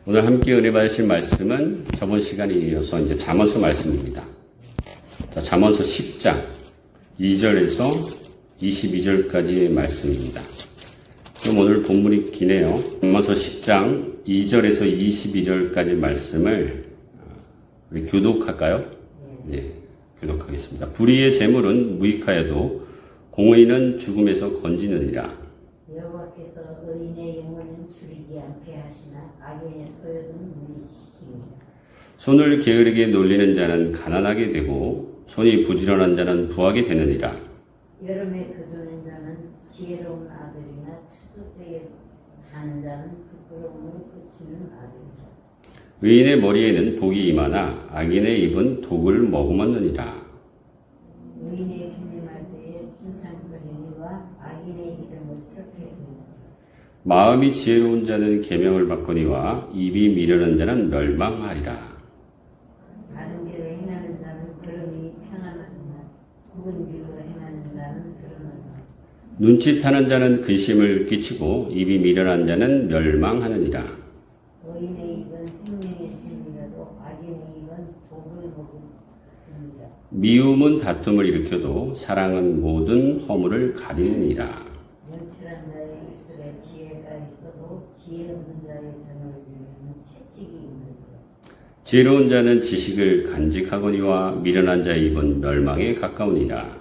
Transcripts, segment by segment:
오늘 함께 은혜 받으실 말씀은 저번 시간에 이어서 이제 잠언서 말씀입니다. 자, 잠언서 10장 2절에서 22절까지의 말씀입니다. 그럼 오늘 본문이 기네요. 잠언서 10장 2절에서 22절까지 말씀을 우리 교독할까요? 네, 교독하겠습니다. 불의의 재물은 무익하여도 공의는 죽음에서 건지느니라. 여호와께서 의인의 영혼은 줄이지 않게 하시나 악인의 소욕은 무리시입니다. 손을 게으르게 놀리는 자는 가난하게 되고 손이 부지런한 자는 부하게 되느니라. 여름에 거두는 자는 지혜로운 아들이나 추수 때에 자는 자는 부끄러움으로 그치는 아들이라. 의인의 머리에는 복이 임하나 악인의 입은 독을 머금었느니라. 의인의 경림할 때에 칭찬거리니와 악인의 이름을 슬프게 합니다. 마음이 지혜로운 자는 계명을 받거니와 입이 미련한 자는 멸망하리라. 바른 길을 행하는 자는 걸음이 편안하구나. 굽은 길로 행하는 자는 드러나다. 눈짓하는 자는 근심을 끼치고 입이 미련한 자는 멸망하느니라. 의인의 입은 생명의 샘이라도 악인의 입은 독을 먹습니다. 미움은 다툼을 일으켜도 사랑은 모든 허물을 가리느니라. 연출한 자의 입술에 지혜가 있어도 지혜 없는 자의 등을 위하는 채찍이 있는 것. 지혜로운 자는 지식을 간직하거니와 미련한 자의 입은 멸망에 가까우니라.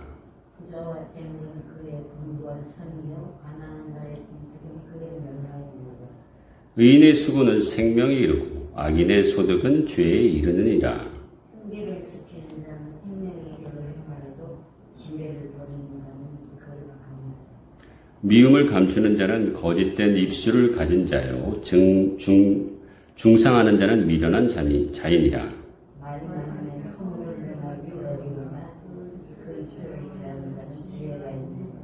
부자와 재물은 그의 공부한 선이요 가난한 자의 등불은 그의 멸망입니다. 의인의 수고는 생명에 이르고 악인의 소득은 죄에 이르느니라. 훈계를 지키는 자는 생명의 길을 행하여도 지혜를 버리는 자는 거룩합니다. 미움을 감추는 자는 거짓된 입술을 가진 자요 중상하는 자는 미련한 자이니라. 말만에 허물을 명하기 어려우나 그 입술을 제하는 자는 지혜가 있느니라.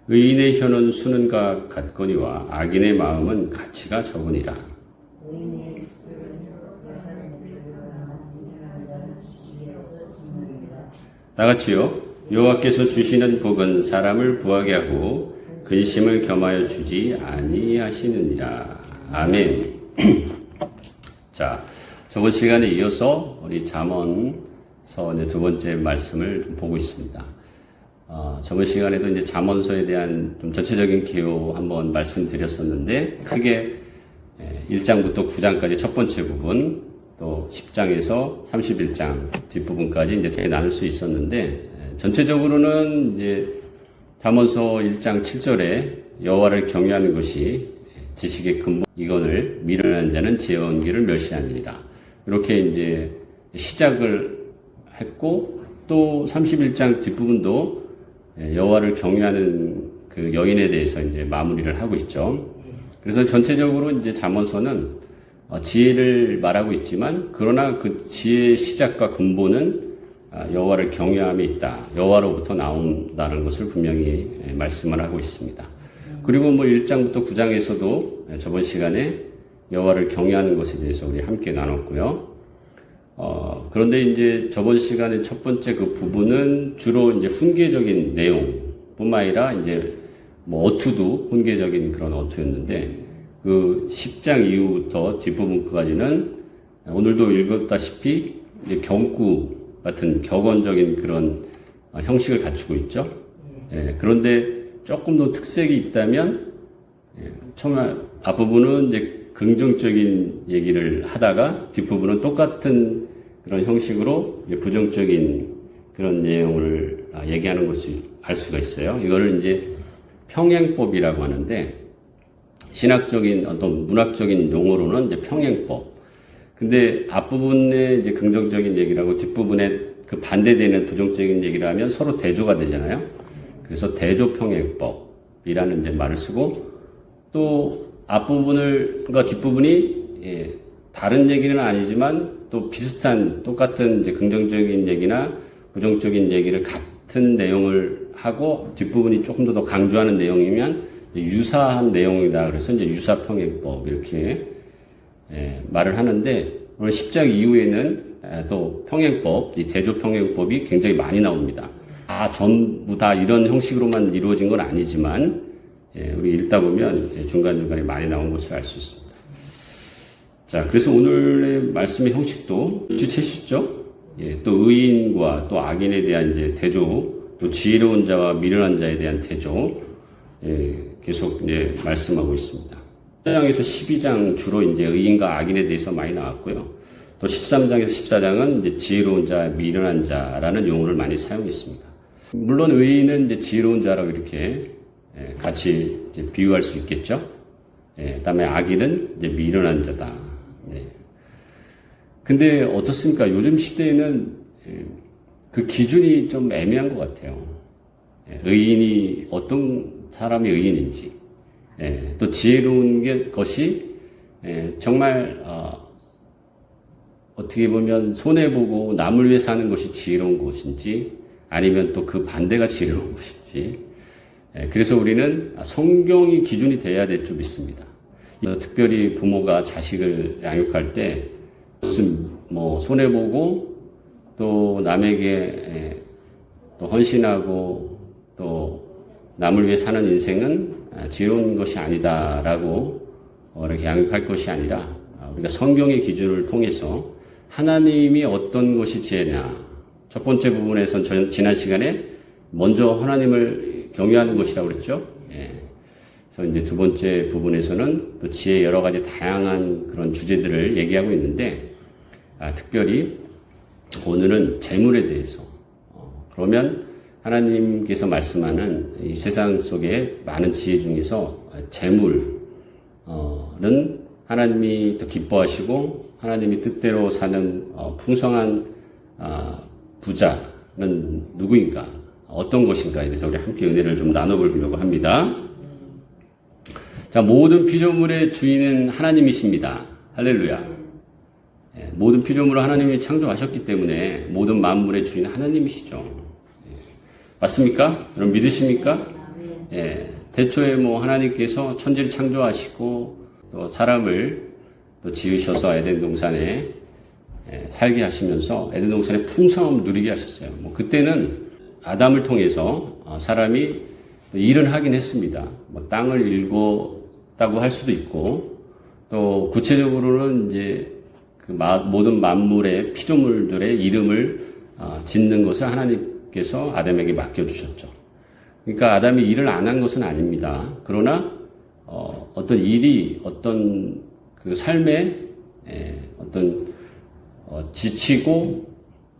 의인의 혀는 수는과 같거니와 악인의 마음은 가치가 적으니라. 의인의 입술은 여사람의 교훈하나 미련한 자는 지혜로서 죽느니라. 다같이요 여호와께서 주시는 복은 사람을 부하게 하고 근심을 겸하여 주지 아니하시느니라. 아멘. 자, 저번 시간에 이어서 우리 잠언서 두 번째 말씀을 좀 보고 있습니다. 저번 시간에도 이제 잠언서에 대한 좀 전체적인 개요 한번 말씀드렸었는데, 크게 1장부터 9장까지 첫 번째 부분, 또 10장에서 31장 뒷부분까지 이제 나눌 수 있었는데, 전체적으로는 이제 잠언서 1장 7절에 여호와를 경외하는 것이 지식의 근본, 이건을 미련한 자는 지혜로운 길을 멸시하느니라. 이렇게 이제 시작을 했고, 또 31장 뒷부분도 여호와를 경외하는 그 여인에 대해서 이제 마무리를 하고 있죠. 그래서 전체적으로 이제 잠언서는 지혜를 말하고 있지만, 그러나 그 지혜의 시작과 근본은 여호와를 경외함에 있다. 여호와로부터 나온다는 것을 분명히 말씀을 하고 있습니다. 그리고 뭐 1장부터 9장에서도 저번 시간에 여호와를 경외하는 것에 대해서 우리 함께 나눴고요. 그런데 이제 저번 시간에 첫 번째 그 부분은 주로 이제 훈계적인 내용뿐만 아니라 이제 뭐 어투도 훈계적인 그런 어투였는데, 그 10장 이후부터 뒷부분까지는 오늘도 읽었다시피 이제 경구 같은 격언적인 그런 형식을 갖추고 있죠. 그런데 조금 더 특색이 있다면, 처음 앞부분은 이제 긍정적인 얘기를 하다가 뒷부분은 똑같은 그런 형식으로 이제 부정적인 그런 내용을 얘기하는 것을 알 수가 있어요. 이거를 이제 평행법이라고 하는데, 신학적인 어떤 문학적인 용어로는 이제 평행법. 근데 앞부분에 이제 긍정적인 얘기라고 뒷부분에 그 반대되는 부정적인 얘기를 하면 서로 대조가 되잖아요. 그래서 대조평행법이라는 이제 말을 쓰고, 또 앞부분과 뒷부분이 다른 얘기는 아니지만 또 비슷한 똑같은 이제 긍정적인 얘기나 부정적인 얘기를 같은 내용을 하고 뒷부분이 조금 더 강조하는 내용이면 유사한 내용이다. 그래서 이제 유사평행법 이렇게 말을 하는데, 오늘 10장 이후에는 또 평행법, 이 대조평행법이 굉장히 많이 나옵니다. 전부 다 이런 형식으로만 이루어진 건 아니지만, 우리 읽다 보면 중간중간에 많이 나온 것을 알 수 있습니다. 자, 그래서 오늘의 말씀의 형식도 주체시죠? 예, 또 의인과 또 악인에 대한 이제 대조, 또 지혜로운 자와 미련한 자에 대한 대조, 예, 계속 이제 말씀하고 있습니다. 1장에서 12장 주로 이제 의인과 악인에 대해서 많이 나왔고요. 또 13장에서 14장은 이제 지혜로운 자, 미련한 자라는 용어를 많이 사용했습니다. 물론 의인은 이제 지혜로운 자라고 이렇게 같이 이제 비유할 수 있겠죠. 그다음에 악인은 이제 미련한 자다. 네. 근데 어떻습니까? 요즘 시대에는 그 기준이 좀 애매한 것 같아요. 의인이 어떤 사람이 의인인지, 또 지혜로운 것이 정말 어떻게 보면 손해보고 남을 위해 사는 것이 지혜로운 것인지, 아니면 또 그 반대가 지혜로운 것인지. 그래서 우리는 성경이 기준이 돼야 될 줄 믿습니다. 특별히 부모가 자식을 양육할 때 무슨 뭐 손해보고 또 남에게 또 헌신하고 또 남을 위해 사는 인생은 지혜로운 것이 아니다라고 이렇게 양육할 것이 아니라, 우리가 성경의 기준을 통해서 하나님이 어떤 것이 지혜냐. 첫 번째 부분에서 지난 시간에 먼저 하나님을 경외하는 것이라고 그랬죠. 그래서 이제 두 번째 부분에서는 또 지혜의 여러 가지 다양한 그런 주제들을 얘기하고 있는데, 특별히 오늘은 재물에 대해서. 그러면 하나님께서 말씀하는 이 세상 속에 많은 지혜 중에서 재물은 하나님이 또 기뻐하시고 하나님이 뜻대로 사는 풍성한 부자는 누구인가? 어떤 것인가에 대해서 우리 함께 은혜를 좀 나눠보려고 합니다. 자, 모든 피조물의 주인은 하나님이십니다. 할렐루야. 모든 피조물을 하나님이 창조하셨기 때문에 모든 만물의 주인은 하나님이시죠. 맞습니까? 여러분 믿으십니까? 태초에 하나님께서 천지를 창조하시고 또 사람을 또 지으셔서 에덴 동산에 살게 하시면서 에덴 동산의 풍성함을 누리게 하셨어요. 그때는 아담을 통해서 사람이 일은 하긴 했습니다. 땅을 일궜다고 할 수도 있고, 또 구체적으로는 이제 그 모든 만물의 피조물들의 이름을 짓는 것을 하나님께서 아담에게 맡겨주셨죠. 그러니까 아담이 일을 안 한 것은 아닙니다. 그러나 어떤 일이 어떤 그 삶에 어떤 지치고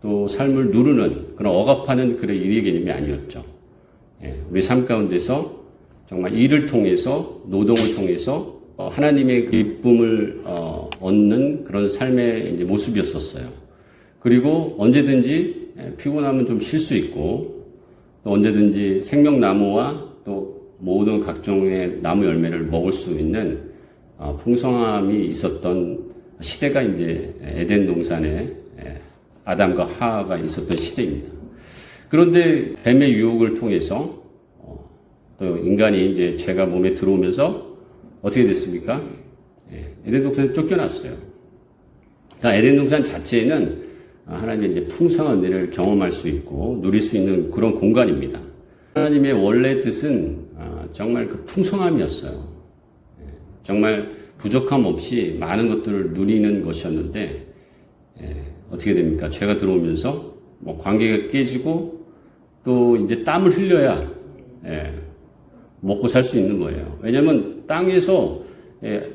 또 삶을 누르는 그런 억압하는 그런 일의 개념이 아니었죠. 우리 삶 가운데서 정말 일을 통해서, 노동을 통해서 하나님의 기쁨을 얻는 그런 삶의 이제 모습이었었어요. 그리고 언제든지 피곤하면 좀 쉴 수 있고, 또 언제든지 생명나무와 또 모든 각종의 나무 열매를 먹을 수 있는 풍성함이 있었던 시대가 이제 에덴 동산에 아담과 하와가 있었던 시대입니다. 그런데 뱀의 유혹을 통해서 또 인간이 이제 죄가 몸에 들어오면서 어떻게 됐습니까? 에덴 동산에 쫓겨났어요. 에덴 동산 자체에는 하나님의 이제 풍성한 은혜를 경험할 수 있고 누릴 수 있는 그런 공간입니다. 하나님의 원래 뜻은 정말 그 풍성함이었어요. 정말 부족함 없이 많은 것들을 누리는 것이었는데, 어떻게 됩니까? 죄가 들어오면서 관계가 깨지고 또 이제 땀을 흘려야 먹고 살 수 있는 거예요. 왜냐하면 땅에서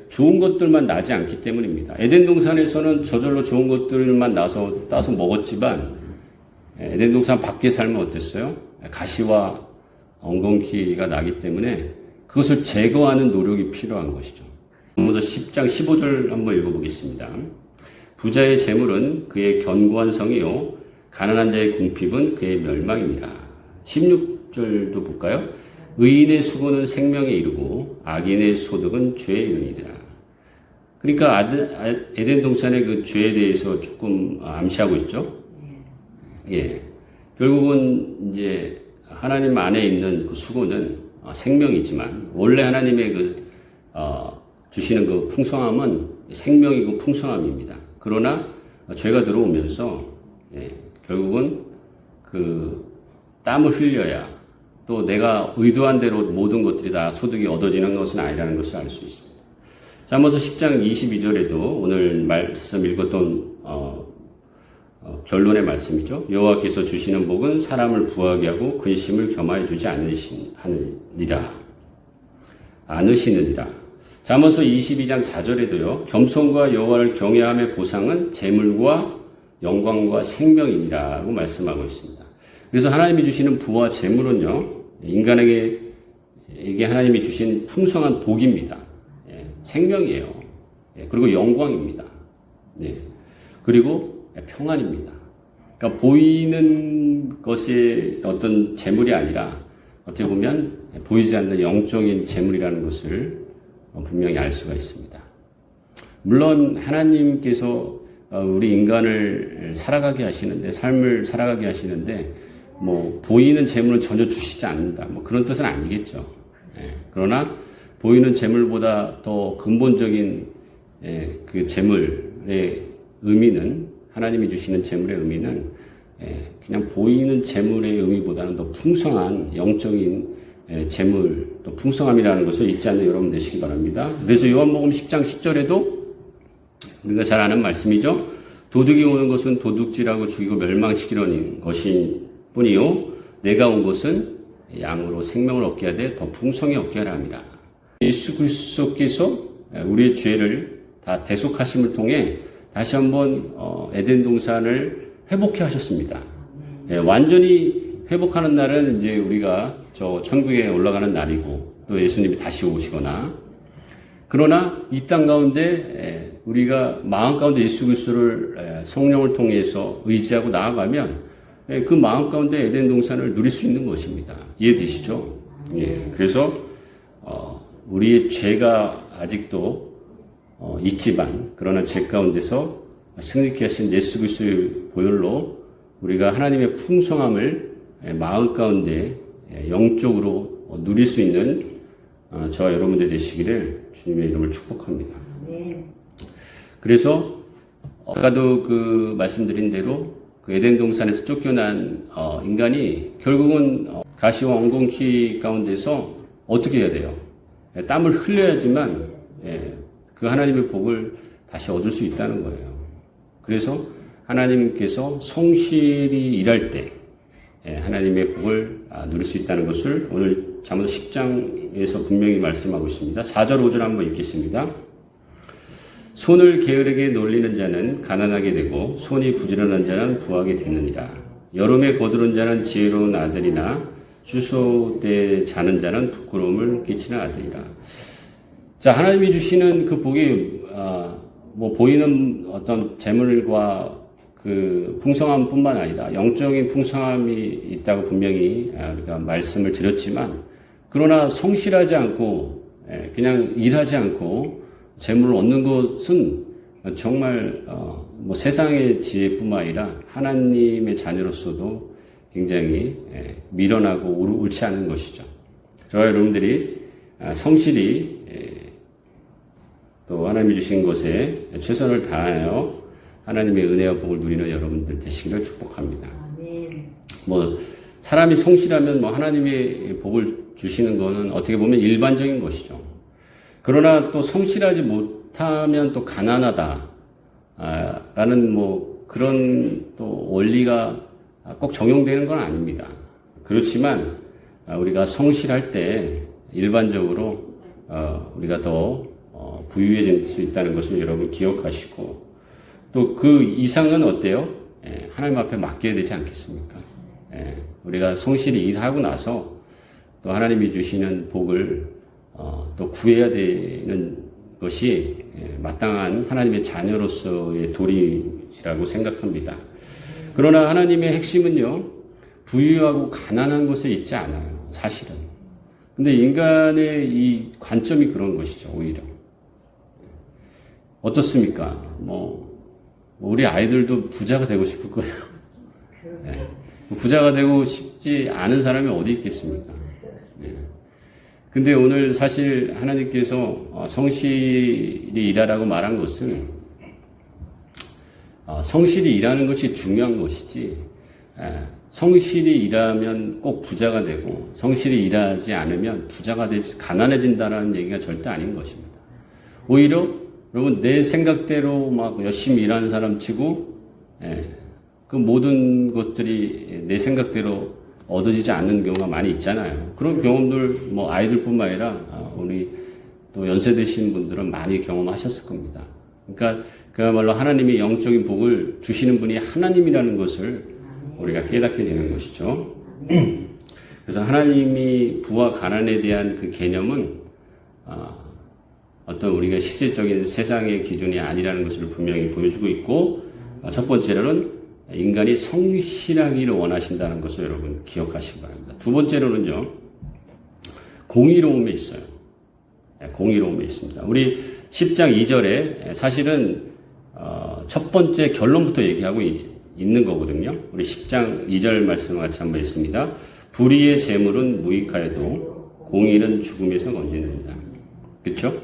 좋은 것들만 나지 않기 때문입니다. 에덴 동산에서는 저절로 좋은 것들만 따서 먹었지만, 에덴 동산 밖에 살면 어땠어요? 가시와 엉겅퀴가 나기 때문에 그것을 제거하는 노력이 필요한 것이죠. 먼저 10장 15절 한번 읽어보겠습니다. 부자의 재물은 그의 견고한 성이요 가난한 자의 궁핍은 그의 멸망입니다. 16절도 볼까요? 의인의 수고는 생명에 이르고 악인의 소득은 죄에 이르니라. 그러니까 에덴 동산의 그 죄에 대해서 조금 암시하고 있죠. 결국은 이제 하나님 안에 있는 그 수고는 생명이지만, 원래 하나님의 주시는 그 풍성함은 생명이고 풍성함입니다. 그러나 죄가 들어오면서 결국은 그 땀을 흘려야 또 내가 의도한 대로 모든 것들이 다 소득이 얻어지는 것은 아니라는 것을 알 수 있습니다. 자, 아모스 10장 22절에도 오늘 말씀 읽었던 결론의 말씀이죠. 여호와께서 주시는 복은 사람을 부하게 하고 근심을 겸하여 주지 않으시느니라. 자, 아모스 22장 4절에도요. 겸손과 여호와를 경외함의 보상은 재물과 영광과 생명이니라고 말씀하고 있습니다. 그래서 하나님이 주시는 부와 재물은요. 인간에게 이게 하나님이 주신 풍성한 복입니다. 생명이에요. 그리고 영광입니다. 그리고 평안입니다. 그러니까 보이는 것이 어떤 재물이 아니라 어떻게 보면 보이지 않는 영적인 재물이라는 것을 분명히 알 수가 있습니다. 물론 하나님께서 우리 인간을 살아가게 하시는데, 삶을 살아가게 하시는데, 뭐 보이는 재물은 전혀 주시지 않는다, 뭐 그런 뜻은 아니겠죠. 그러나 보이는 재물보다 더 근본적인 그 재물의 의미는, 하나님이 주시는 재물의 의미는 그냥 보이는 재물의 의미보다는 더 풍성한 영적인 재물, 또 풍성함이라는 것을 잊지 않는 여러분 되시기 바랍니다. 그래서 요한복음 10장 10절에도 우리가 잘 아는 말씀이죠. 도둑이 오는 것은 도둑질하고 죽이고 멸망시키려는 것인 뿐이요 내가 온 것은 양으로 생명을 얻게 하되 더 풍성히 얻게 하라 함이라. 예수 그리스도께서 우리의 죄를 다 대속하심을 통해 다시 한번 에덴 동산을 회복해 하셨습니다. 완전히 회복하는 날은 이제 우리가 저 천국에 올라가는 날이고, 또 예수님이 다시 오시거나, 그러나 이 땅 가운데 우리가 마음 가운데 예수 그리스도를 성령을 통해서 의지하고 나아가면 그 마음 가운데 에덴 동산을 누릴 수 있는 것입니다. 이해되시죠? 그래서 우리의 죄가 아직도 있지만, 그러나 죄 가운데서 승리케 하신 예수 그리스도의 보혈로 우리가 하나님의 풍성함을 마음 가운데 영적으로 누릴 수 있는 저와 여러분들 되시기를 주님의 이름을 축복합니다. 그래서 아까도 그 말씀드린 대로 그 에덴 동산에서 쫓겨난 인간이 결국은 가시와 엉겅퀴 가운데서 어떻게 해야 돼요? 땀을 흘려야지만 그 하나님의 복을 다시 얻을 수 있다는 거예요. 그래서 하나님께서 성실히 일할 때 하나님의 복을 누릴 수 있다는 것을 오늘 잠언 10장에서 분명히 말씀하고 있습니다. 4절 5절 한번 읽겠습니다. 손을 게으르게 놀리는 자는 가난하게 되고 손이 부지런한 자는 부하게 되느니라. 여름에 거두는 자는 지혜로운 아들이나 추수 때 자는 자는 부끄러움을 끼치는 아들이라. 자, 하나님이 주시는 그 복이 뭐 보이는 어떤 재물과 그 풍성함뿐만 아니라 영적인 풍성함이 있다고 분명히 우리가 말씀을 드렸지만, 그러나 성실하지 않고 그냥 일하지 않고 재물을 얻는 것은 정말 뭐 세상의 지혜뿐만 아니라 하나님의 자녀로서도 굉장히 미련하고 옳지 않은 것이죠. 저와 여러분들이 성실히 또 하나님이 주신 것에 최선을 다하여 하나님의 은혜와 복을 누리는 여러분들 되시기를 축복합니다. 뭐 사람이 성실하면 뭐 하나님의 복을 주시는 것은 어떻게 보면 일반적인 것이죠. 그러나 또 성실하지 못하면 또 가난하다 라는 뭐 그런 또 원리가 꼭 적용되는 건 아닙니다. 그렇지만 우리가 성실할 때 일반적으로 우리가 더 부유해질 수 있다는 것을 여러분 기억하시고, 또 그 이상은 어때요? 하나님 앞에 맡겨야 되지 않겠습니까? 우리가 성실히 일하고 나서 또 하나님이 주시는 복을 또 구해야 되는 것이 마땅한 하나님의 자녀로서의 도리라고 생각합니다. 그러나 하나님의 핵심은요, 부유하고 가난한 것에 있지 않아요, 사실은. 근데 인간의 이 관점이 그런 것이죠, 오히려. 어떻습니까? 뭐 우리 아이들도 부자가 되고 싶을 거예요. 부자가 되고 싶지 않은 사람이 어디 있겠습니까? 근데 오늘 사실 하나님께서 성실히 일하라고 말한 것은 성실히 일하는 것이 중요한 것이지, 성실히 일하면 꼭 부자가 되고 성실히 일하지 않으면 부자가 되지 가난해진다는 얘기가 절대 아닌 것입니다. 오히려 여러분 내 생각대로 막 열심히 일하는 사람 치고 그 모든 것들이 내 생각대로 얻어지지 않는 경우가 많이 있잖아요. 그런 경험들 뭐 아이들뿐만 아니라 우리 또 연세 드신 분들은 많이 경험하셨을 겁니다. 그러니까 그야말로 하나님이 영적인 복을 주시는 분이 하나님이라는 것을 우리가 깨닫게 되는 것이죠. 그래서 하나님이 부와 가난에 대한 그 개념은 어떤 우리가 실질적인 세상의 기준이 아니라는 것을 분명히 보여주고 있고, 첫 번째로는 인간이 성실하기를 원하신다는 것을 여러분 기억하시기 바랍니다. 두 번째로는요, 공의로움에 있어요. 공의로움에 있습니다. 우리 10장 2절에 사실은 첫 번째 결론부터 얘기하고 있는 거거든요. 우리 10장 2절 말씀을 같이 한번 읽습니다. 불의의 재물은 무익하여도 공의는 죽음에서 건지느니라. 그렇죠?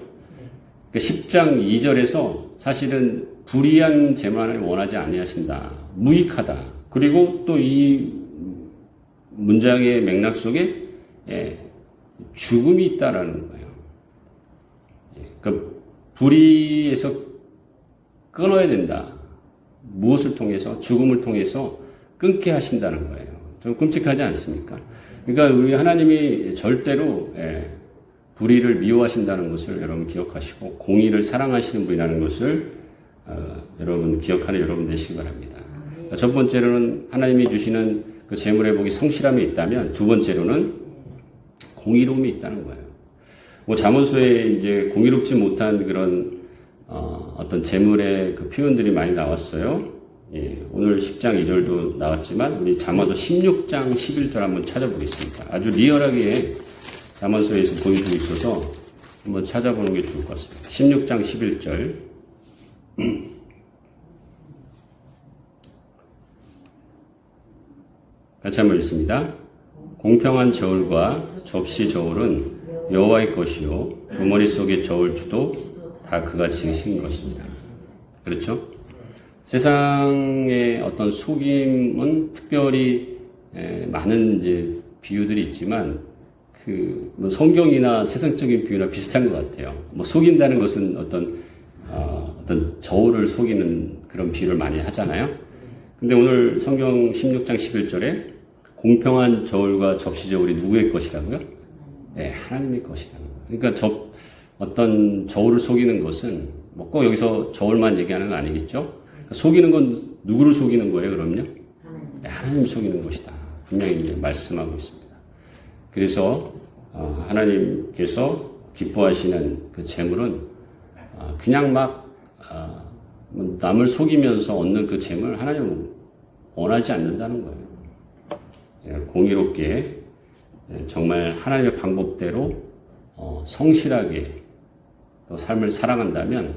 10장 2절에서 사실은 불의한 재물을 원하지 아니하신다. 무익하다. 그리고 또 이 문장의 맥락 속에 죽음이 있다라는 거예요. 그러니까 불의에서 끊어야 된다. 무엇을 통해서? 죽음을 통해서 끊게 하신다는 거예요. 좀 끔찍하지 않습니까? 그러니까 우리 하나님이 절대로 불의를 미워하신다는 것을 여러분 기억하시고 공의를 사랑하시는 분이라는 것을 여러분 기억하는 여러분 되시기 바랍니다. 첫 번째로는 하나님이 주시는 그 재물의 복이 성실함에 있다면, 두 번째로는 공의로움이 있다는 거예요. 뭐 잠언서에 이제 공의롭지 못한 그런 어떤 재물의 그 표현들이 많이 나왔어요. 오늘 10장 2절도 나왔지만 우리 잠언서 16장 11절 한번 찾아보겠습니다. 아주 리얼하게 잠언서에서 보여주고 있어서 한번 찾아보는 게 좋을 것 같습니다. 16장 11절. 같이 한번 읽습니다. 공평한 저울과 접시 저울은 여호와의 것이요 주머니 속의 저울주도 다 그가 지으신 것입니다. 그렇죠? 세상의 어떤 속임은 특별히 많은 이제 비유들이 있지만 뭐 성경이나 세상적인 비유나 비슷한 것 같아요. 뭐 속인다는 것은 어떤 저울을 속이는 그런 비유를 많이 하잖아요. 근데 오늘 성경 16장 11절에 공평한 저울과 접시 저울이 누구의 것이라고요? 하나님의 것이라는 거예요. 그러니까 어떤 저울을 속이는 것은 뭐 꼭 여기서 저울만 얘기하는 건 아니겠죠? 그러니까 속이는 건 누구를 속이는 거예요, 그럼요? 하나님 속이는 것이다. 분명히 이제 말씀하고 있습니다. 그래서 하나님께서 기뻐하시는 그 재물은 그냥 막 남을 속이면서 얻는 그 재물 하나님은 원하지 않는다는 거예요. 공의롭게 정말 하나님의 방법대로 성실하게 또 삶을 살아간다면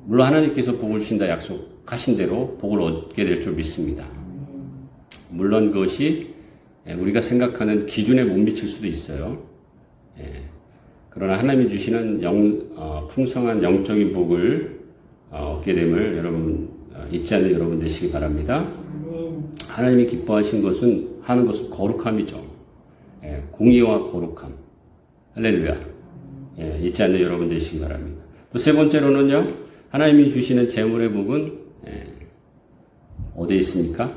물론 하나님께서 복을 주신다 약속하신 대로 복을 얻게 될 줄 믿습니다. 물론 그것이 우리가 생각하는 기준에 못 미칠 수도 있어요. 그러나 하나님이 주시는 풍성한 영적인 복을 얻게 됨을 여러분 잊지 않는 여러분 되시기 바랍니다. 하나님이 기뻐하신 것은 하는 것은 거룩함이죠. 공의와 거룩함. 할렐루야. 잊지 않는 여러분 되시기 바랍니다. 또 세 번째로는요, 하나님이 주시는 재물의 복은 어디에 있습니까?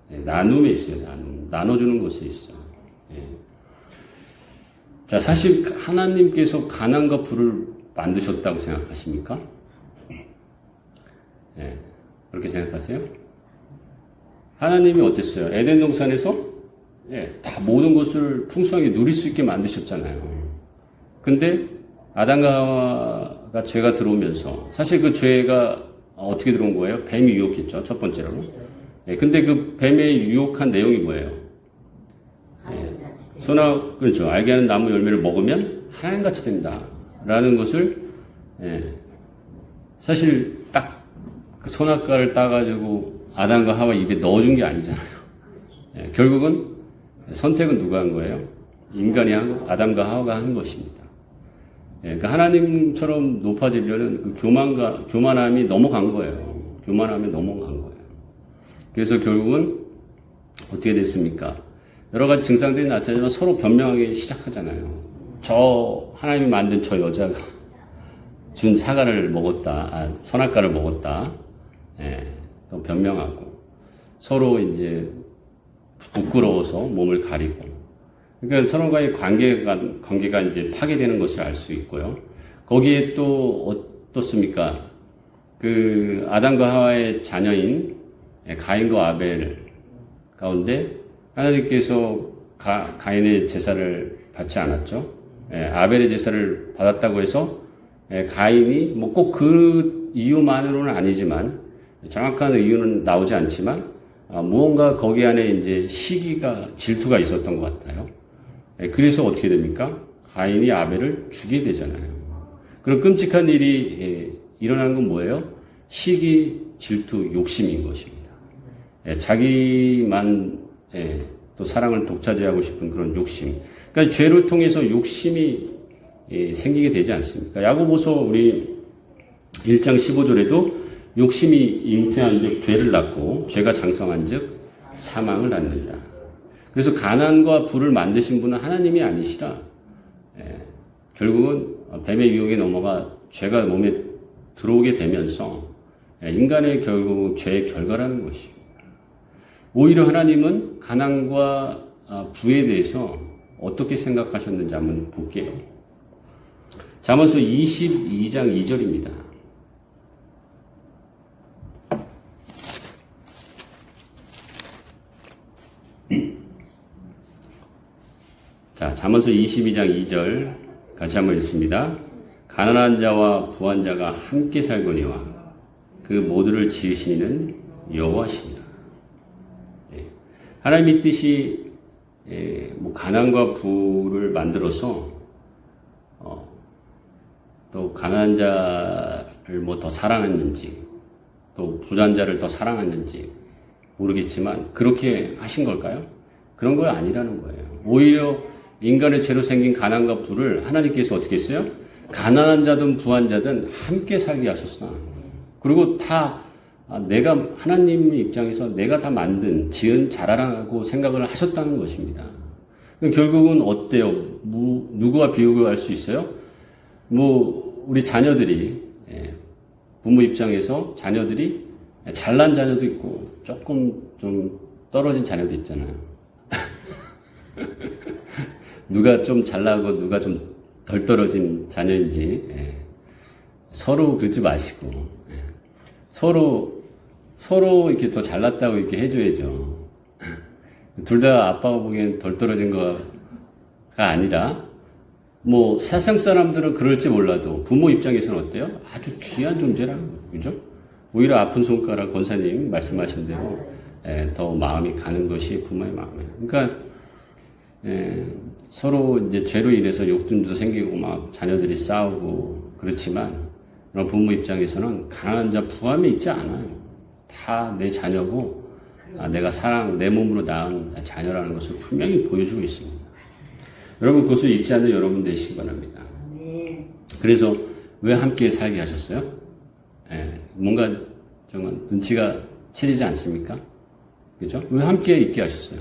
나눔에 있어요. 나눠주는 곳에 있어요. 자, 사실 하나님께서 가난과 부를 만드셨다고 생각하십니까? 그렇게 생각하세요? 하나님이 어땠어요? 에덴 동산에서 다 모든 것을 풍성하게 누릴 수 있게 만드셨잖아요. 근데 아담과 하와가 죄가 들어오면서 사실 그 죄가 어떻게 들어온 거예요? 뱀이 유혹했죠. 첫 번째로. 근데 그 뱀의 유혹한 내용이 뭐예요? 그렇죠. 알게 하는 나무 열매를 먹으면 하나님같이 된다라는 것을 사실 딱 그 선악과를 따가지고 아담과 하와 입에 넣어준 게 아니잖아요. 결국은 선택은 누가 한 거예요? 인간이 하고 아담과 하와가 한 것입니다. 그러니까 하나님처럼 높아지려는 그 교만함이 넘어간 거예요. 교만함에 넘어간 거예요. 그래서 결국은 어떻게 됐습니까? 여러 가지 증상들이 나타나지만 서로 변명하기 시작하잖아요. 저 하나님이 만든 저 여자가 준 사과를 먹었다, 선악과를 먹었다, 예, 또 변명하고 서로 이제 부끄러워서 몸을 가리고, 그러니까 서로가의 관계가 이제 파괴되는 것을 알 수 있고요. 거기에 또 어떻습니까? 그 아담과 하와의 자녀인 가인과 아벨 가운데 하나님께서 가인의 제사를 받지 않았죠. 아벨의 제사를 받았다고 해서 가인이 뭐 꼭 그 이유만으로는 아니지만, 정확한 이유는 나오지 않지만 무언가 거기 안에 이제 시기가, 질투가 있었던 것 같아요. 그래서 어떻게 됩니까? 가인이 아벨을 죽이게 되잖아요. 그런 끔찍한 일이 일어나는 건 뭐예요? 시기, 질투, 욕심인 것입니다. 자기만 또 사랑을 독차지하고 싶은 그런 욕심. 그러니까 죄를 통해서 욕심이 생기게 되지 않습니까? 야고보서 우리 1장 15절에도 욕심이 잉태한 즉 죄를 낳고 죄가 장성한 즉 사망을 낳느니라. 그래서 가난과 부를 만드신 분은 하나님이 아니시라. 결국은 뱀의 유혹에 넘어가 죄가 몸에 들어오게 되면서 인간의 결국 죄의 결과라는 것입니다. 오히려 하나님은 가난과 부에 대해서 어떻게 생각하셨는지 한번 볼게요. 잠언서 22장 2절입니다. 자, 잠언서 22장 2절 같이 한번 읽습니다. 가난한 자와 부한 자가 함께 살거니와 그 모두를 지으신 이는 여호와시니라. 하나님의 뜻이 뭐 가난과 부를 만들어서 또 가난한 자를 뭐 더 사랑했는지 또 부한 자를 더 사랑했는지 모르겠지만 그렇게 하신 걸까요? 그런 거 아니라는 거예요. 오히려 인간의 죄로 생긴 가난과 부를 하나님께서 어떻게 했어요? 가난한 자든 부한 자든 함께 살게 하셨어. 그리고 다 내가 하나님 입장에서 내가 다 만든 지은 자라라고 생각을 하셨다는 것입니다. 결국은 어때요? 누구와 비교할 수 있어요? 우리 자녀들이 부모 입장에서 자녀들이 잘난 자녀도 있고 조금 좀 떨어진 자녀도 있잖아요. 누가 좀 잘나고 누가 좀 덜 떨어진 자녀인지 서로 그러지 마시고 서로 이렇게 더 잘났다고 이렇게 해줘야죠. 둘 다 아빠가 보기엔 덜 떨어진 거가 아니라 뭐 세상 사람들은 그럴지 몰라도 부모 입장에서는 어때요? 아주 귀한 존재라는 거죠. 그죠? 오히려 아픈 손가락 권사님 말씀하신 대로 더 마음이 가는 것이 부모의 마음이에요. 그러니까 서로 이제 죄로 인해서 욕심도 생기고 막 자녀들이 싸우고 그렇지만 그런 부모 입장에서는 가난한 자 부함이 있지 않아요. 다 내 자녀고 내가 내 몸으로 낳은 자녀라는 것을 분명히 보여주고 있습니다. 여러분 그것을 잊지 않는 여러분 되시기 바랍니다. 그래서 왜 함께 살게 하셨어요? 뭔가 정말 눈치가 채지지 않습니까? 그죠? 왜 함께 있게 하셨어요?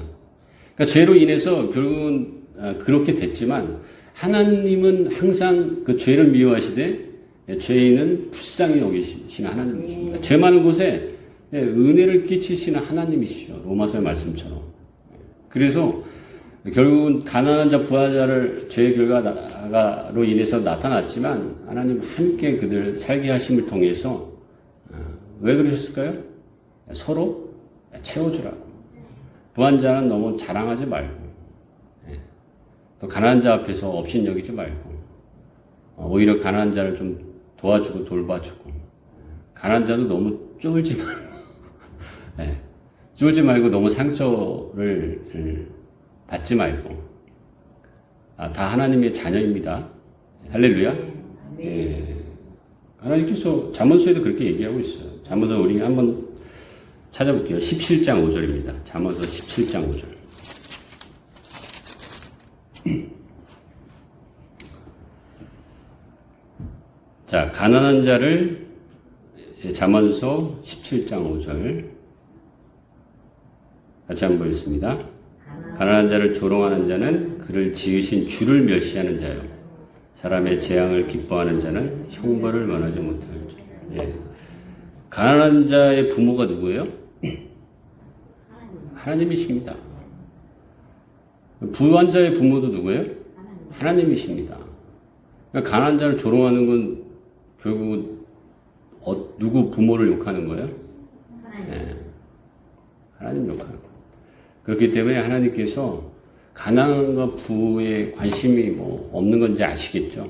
그러니까 죄로 인해서 결국은 그렇게 됐지만 하나님은 항상 그 죄를 미워하시되 죄인은 불쌍히 여기시는 하나님이십니다. 죄 많은 곳에 은혜를 끼치시는 하나님이시죠. 로마서의 말씀처럼. 그래서 결국은 가난한 자, 부한 자를 죄의 결과로 인해서 나타났지만 하나님 함께 그들 살게 하심을 통해서 왜 그러셨을까요? 서로 채워주라고. 부한 자는 너무 자랑하지 말고 또 가난한 자 앞에서 업신여기지 말고 오히려 가난한 자를 좀 도와주고 돌봐주고 가난한 자도 너무 쫄지 말고 쫄지 말고 너무 상처를 받지 말고 다 하나님의 자녀입니다. 할렐루야. 하나님께서 잠언서에도 그렇게 얘기하고 있어요. 잠언서 우리 한번 찾아볼게요. 17장 5절입니다. 잠언서 17장 5절. 자, 가난한 자를 잠언서 17장 5절 같이 한번 보겠습니다. 가난한 자를 조롱하는 자는 그를 지으신 주를 멸시하는 자요. 사람의 재앙을 기뻐하는 자는 형벌을 면하지 못할 줄. 예. 가난한 자의 부모가 누구예요? 하나님이십니다. 부한 자의 부모도 누구예요? 하나님이십니다. 그러니까 가난한 자를 조롱하는 건 결국은 누구 부모를 욕하는 거예요? 예. 하나님 욕하는 거예요. 그렇기 때문에 하나님께서 가난과 부에 관심이 뭐 없는 건지 아시겠죠?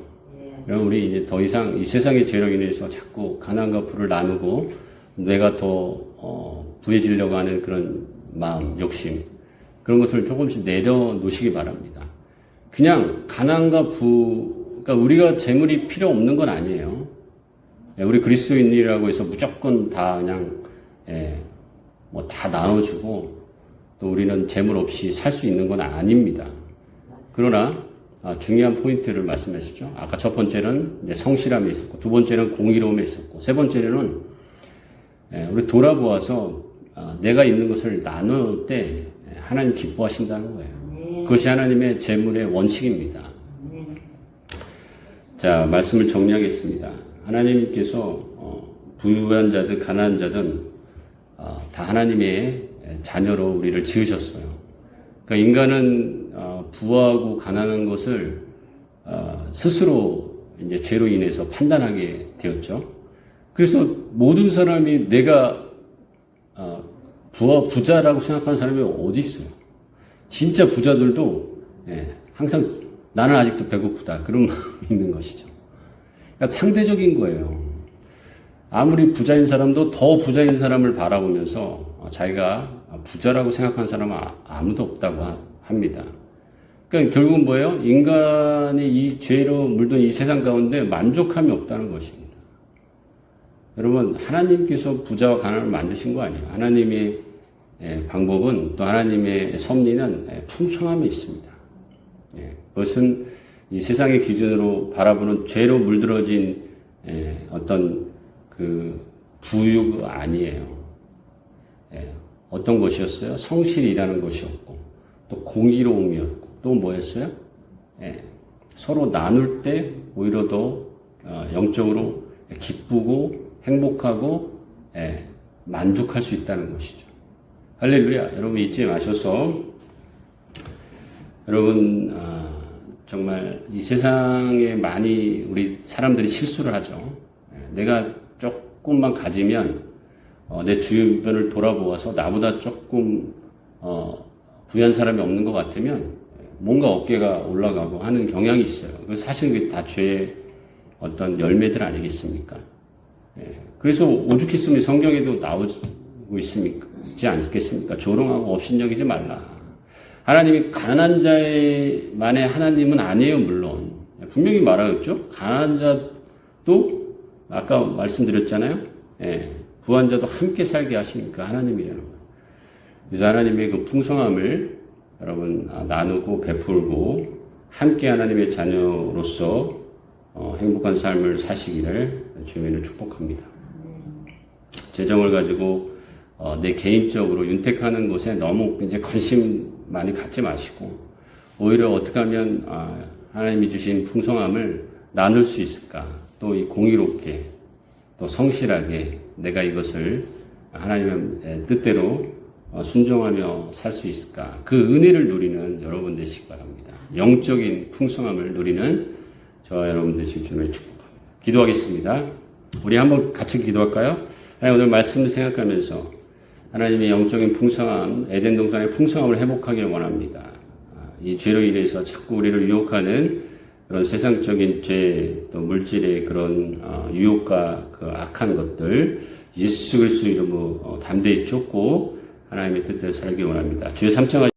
그럼 우리 이제 더 이상 이 세상의 죄로 인해서 자꾸 가난과 부를 나누고 내가 더 부해지려고 하는 그런 마음, 욕심, 그런 것을 조금씩 내려놓으시기 바랍니다. 그냥 가난과 부, 그러니까 우리가 재물이 필요 없는 건 아니에요. 우리 그리스도인이라고 해서 무조건 다 그냥 뭐 다 나눠주고 또 우리는 재물 없이 살 수 있는 건 아닙니다. 그러나 중요한 포인트를 말씀하시죠. 아까 첫 번째는 이제 성실함이 있었고, 두 번째는 공의로움이 있었고, 세 번째는 우리 돌아보아서 내가 있는 것을 나눌 때 하나님 기뻐하신다는 거예요. 그것이 하나님의 재물의 원칙입니다. 자, 말씀을 정리하겠습니다. 하나님께서 부유한 자든 가난한 자든 다 하나님의 자녀로 우리를 지으셨어요. 그러니까 인간은 부하고 가난한 것을 스스로 이제 죄로 인해서 판단하게 되었죠. 그래서 모든 사람이 내가 부자라고 생각하는 사람이 어디 있어요? 진짜 부자들도 항상 나는 아직도 배고프다 그런 마음이 있는 것이죠. 그러니까 상대적인 거예요. 아무리 부자인 사람도 더 부자인 사람을 바라보면서 자기가 부자라고 생각하는 사람은 아무도 없다고 합니다. 그러니까 결국은 뭐예요? 인간이 이 죄로 물든 이 세상 가운데 만족함이 없다는 것입니다. 여러분, 하나님께서 부자와 가난을 만드신 거 아니에요. 하나님의 방법은 또 하나님의 섭리는 풍성함이 있습니다. 그것은 이 세상의 기준으로 바라보는 죄로 물들어진 어떤 그 부유가 아니에요. 어떤 것이었어요? 성실이라는 것이었고, 또 공의로움이었고, 또 뭐였어요? 서로 나눌 때 오히려 더 영적으로 기쁘고 행복하고 만족할 수 있다는 것이죠. 할렐루야. 여러분 잊지 마셔서 여러분 정말 이 세상에 많이 우리 사람들이 실수를 하죠. 내가 조금만 가지면 내 주변을 돌아보아서 나보다 조금 부유한 사람이 없는 것 같으면 뭔가 어깨가 올라가고 하는 경향이 있어요. 사실 그게 다 죄의 어떤 열매들 아니겠습니까? 그래서 오죽했으면 성경에도 나오고 있지 않겠습니까? 조롱하고 업신여기지 말라. 하나님이 가난한 자만의 하나님은 아니에요, 물론. 분명히 말하였죠? 가난한 자도 아까 말씀드렸잖아요. 부한 자도 함께 살게 하시니까 하나님이라는 거예요. 그래서 하나님의 그 풍성함을 여러분 나누고 베풀고 함께 하나님의 자녀로서 행복한 삶을 사시기를 주님을 축복합니다. 재정을 가지고 내 개인적으로 윤택하는 것에 너무 이제 관심 많이 갖지 마시고 오히려 어떻게 하면 하나님이 주신 풍성함을 나눌 수 있을까? 또 이 공의롭게 또 성실하게 내가 이것을 하나님의 뜻대로 순종하며 살 수 있을까? 그 은혜를 누리는 여러분 되시기 바랍니다. 영적인 풍성함을 누리는 저와 여러분 되시길 주님의 축복합니다. 기도하겠습니다. 우리 한번 같이 기도할까요? 오늘 말씀을 생각하면서 하나님의 영적인 풍성함, 에덴 동산의 풍성함을 회복하길 원합니다. 이 죄로 인해서 자꾸 우리를 유혹하는 그런 세상적인 죄, 또 물질의 그런 유혹과 그 악한 것들 예수 그리스도 이름으로 담대히 쫓고 하나님의 뜻대로 살기 원합니다. 주의 삼창